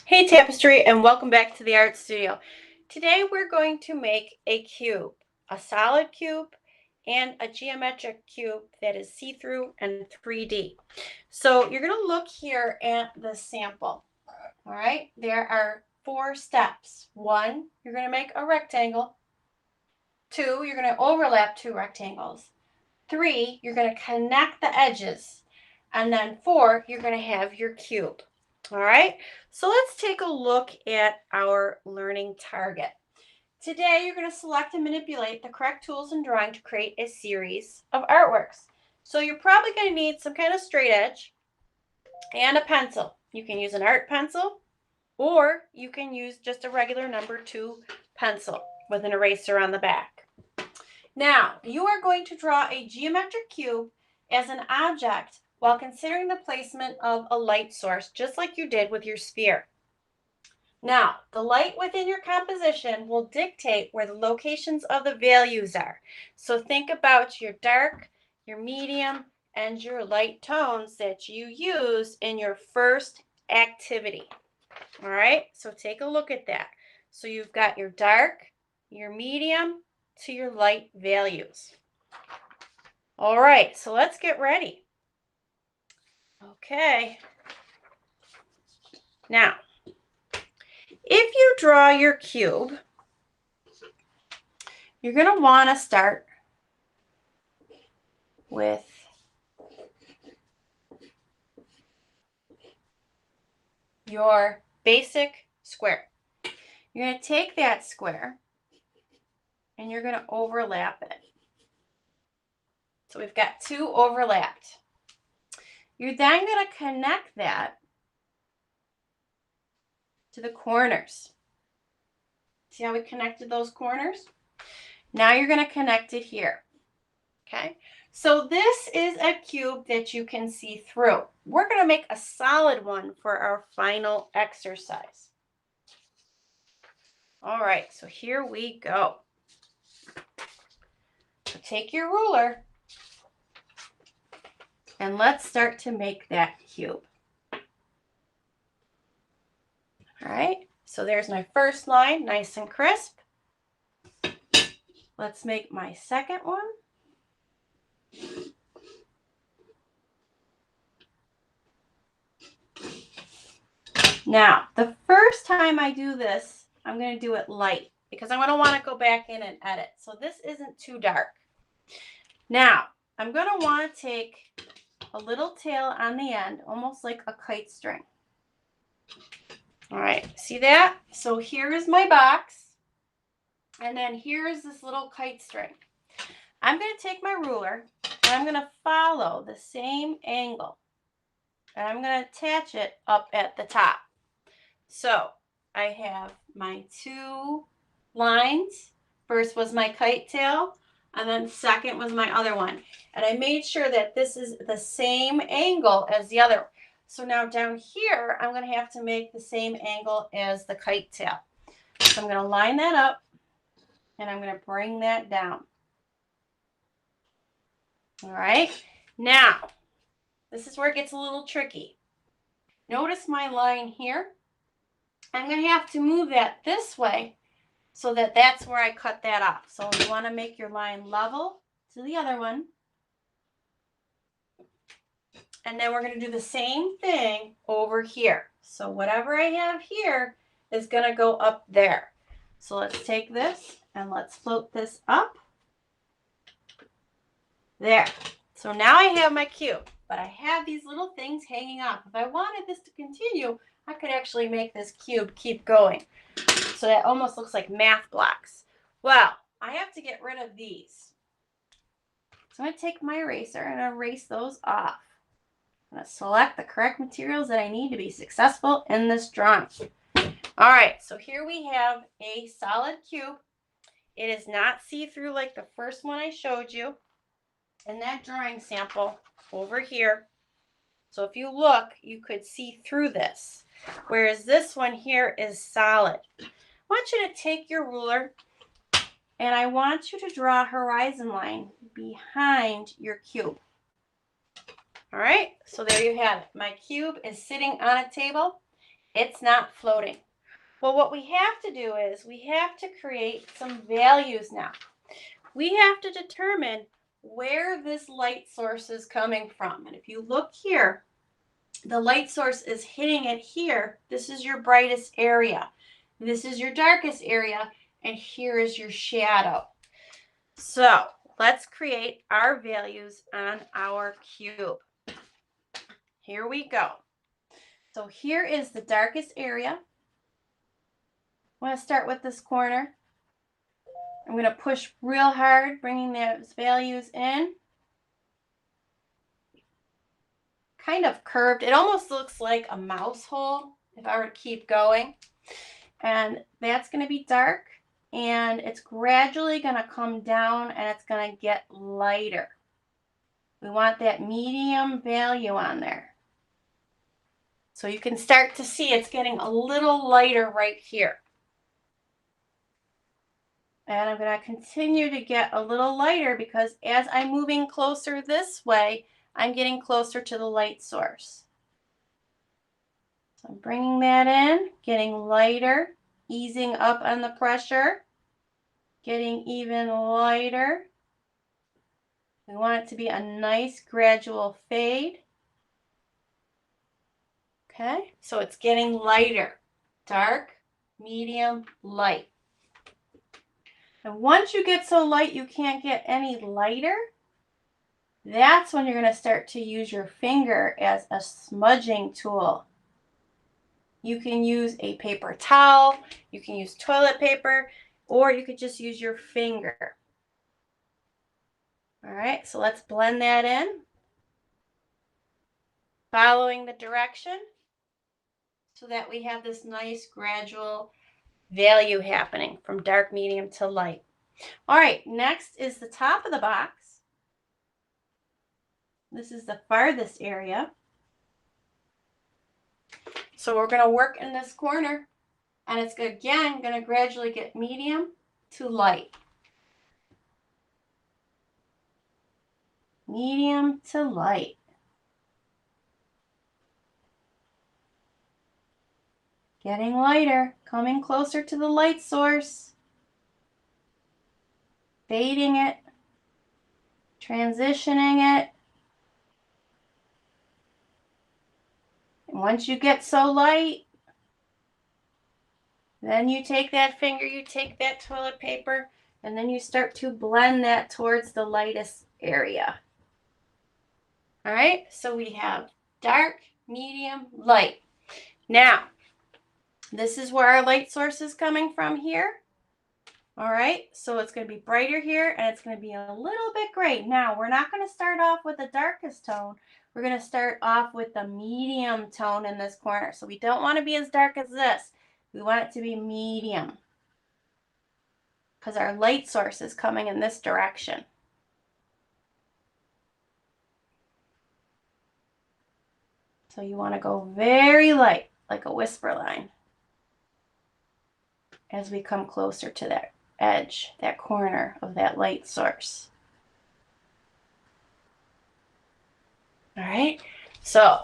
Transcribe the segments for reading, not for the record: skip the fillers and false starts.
Hey Tapestry, and welcome back to the art studio. Today we're going to make a cube, a solid cube and a geometric cube that is see-through and 3D. So you're going to look here at the sample. All right, there are 4 steps. 1, you're going to make a rectangle. 2, you're going to overlap 2 rectangles. 3, you're going to connect the edges. And then 4, you're going to have your cube. All right, so let's take a look at our learning target. Today, you're going to select and manipulate the correct tools in drawing to create a series of artworks. So you're probably going to need some kind of straight edge and a pencil. You can use an art pencil, or you can use just a regular number 2 pencil with an eraser on the back. Now, you are going to draw a geometric cube as an object while considering the placement of a light source, just like you did with your sphere. Now, the light within your composition will dictate where the locations of the values are. So think about your dark, your medium, and your light tones that you use in your first activity. All right, so take a look at that. So you've got your dark, your medium, to your light values. All right, so let's get ready. Okay. Now, if you draw your cube, you're going to want to start with your basic square. You're going to take that square and you're going to overlap it. So we've got 2 overlapped. You're then going to connect that to the corners. See how we connected those corners? Now you're going to connect it here. Okay, so this is a cube that you can see through. We're going to make a solid one for our final exercise. All right, so here we go. So take your ruler and let's start to make that cube. All right, so there's my first line, nice and crisp. Let's make my second one. Now, the first time I do this, I'm going to do it light because I'm going to want to go back in and edit. So this isn't too dark. Now, I'm going to want to take a little tail on the end, almost like a kite string. All right, see that? So here is my box, and then here is this little kite string. I'm going to take my ruler, and I'm going to follow the same angle, and I'm going to attach it up at the top. So I have my 2 lines. First was my kite tail, and then second was my other one. And I made sure that this is the same angle as the other. So now down here, I'm going to have to make the same angle as the kite tail. So I'm going to line that up, and I'm going to bring that down. All right. Now, this is where it gets a little tricky. Notice my line here. I'm going to have to move that this way so that that's where I cut that off. So you want to make your line level to the other one. And then we're going to do the same thing over here. So whatever I have here is going to go up there. So let's take this and let's float this up. There. So now I have my cube, but I have these little things hanging off. If I wanted this to continue, I could actually make this cube keep going. So that almost looks like math blocks. Well, I have to get rid of these. So I'm going to take my eraser and erase those off. I'm going to select the correct materials that I need to be successful in this drawing. All right, so here we have a solid cube. It is not see-through like the first one I showed you in that drawing sample over here. So if you look, you could see through this, whereas this one here is solid. I want you to take your ruler and I want you to draw a horizon line behind your cube. All right, so there you have it. My cube is sitting on a table It's not floating. Well, what we have to do is we have to create some values now. We have to determine where this light source is coming from. And if you look here, the light source is hitting it here. This is your brightest area. This is your darkest area. And here is your shadow. So let's create our values on our cube. Here we go. So here is the darkest area. I'm going to start with this corner. I'm going to push real hard, bringing those values in. Kind of curved. It almost looks like a mouse hole if I were to keep going. And that's going to be dark. And it's gradually going to come down and it's going to get lighter. We want that medium value on there. So you can start to see it's getting a little lighter right here. And I'm going to continue to get a little lighter because as I'm moving closer this way, I'm getting closer to the light source. So I'm bringing that in, getting lighter, easing up on the pressure, getting even lighter. We want it to be a nice gradual fade. Okay, so it's getting lighter, dark, medium, light. And once you get so light you can't get any lighter, that's when you're going to start to use your finger as a smudging tool. You can use a paper towel, you can use toilet paper, or you could just use your finger. All right, so let's blend that in, following the direction so that we have this nice gradual value happening from dark, medium to light. All right, next is the top of the box. This is the farthest area. So we're going to work in this corner, and it's again going to gradually get medium to light. Medium to light. Getting lighter, coming closer to the light source. Fading it, transitioning it. And once you get so light, then you take that finger, you take that toilet paper, and then you start to blend that towards the lightest area. All right, so we have dark, medium, light. Now, this is where our light source is coming from here. All right, so it's going to be brighter here and it's going to be a little bit gray. Now, we're not going to start off with the darkest tone. We're going to start off with the medium tone in this corner. So we don't want to be as dark as this. We want it to be medium because our light source is coming in this direction. So you want to go very light, like a whisper line, as we come closer to that edge, that corner of that light source. All right, so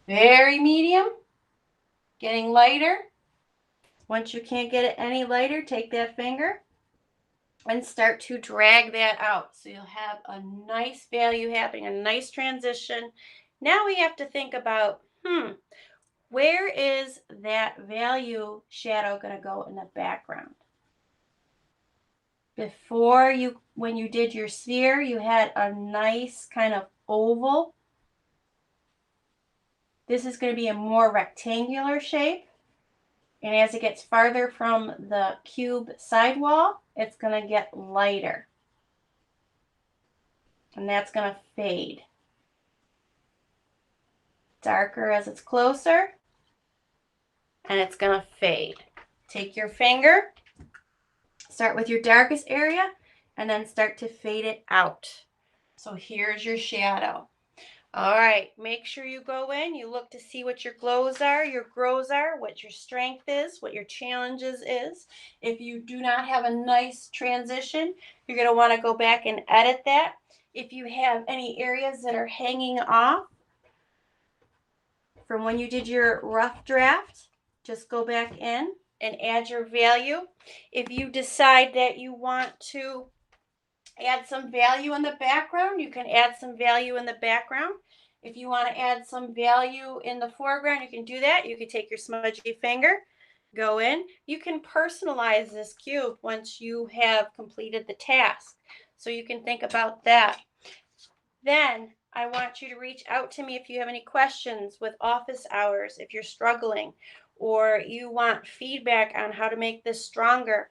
very medium, getting lighter. Once you can't get it any lighter, take that finger and start to drag that out. So you'll have a nice value happening, a nice transition. Now we have to think about, where is that value shadow going to go in the background? Before when you did your sphere, you had a nice kind of oval. This is going to be a more rectangular shape. And as it gets farther from the cube sidewall, it's going to get lighter. And that's going to fade. Darker as it's closer. And it's going to fade. Take your finger, start with your darkest area, and then start to fade it out. So here's your shadow. All right, make sure you go in, you look to see what your glows are, your grows are, what your strength is, what your challenges is. If you do not have a nice transition, you're going to want to go back and edit that. If you have any areas that are hanging off, from when you did your rough draft. Just go back in and add your value. If you decide that you want to add some value in the background, you can add some value in the background. If you want to add some value in the foreground, you can do that. You can take your smudgy finger, go in. You can personalize this cube once you have completed the task. So you can think about that. Then I want you to reach out to me if you have any questions with office hours, if you're struggling, or you want feedback on how to make this stronger.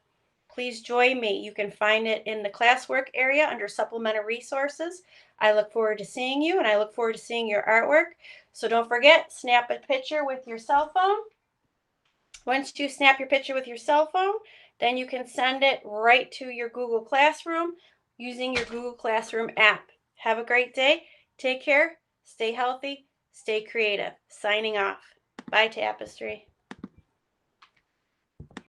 Please join me. You can find it in the classwork area under supplemental resources. I look forward to seeing you, and I look forward to seeing your artwork. So don't forget, snap a picture with your cell phone. Once you snap your picture with your cell phone, then you can send it right to your Google Classroom using your Google Classroom app. Have a great day. Take care. Stay healthy. Stay creative. Signing off. Bye, Tapestry.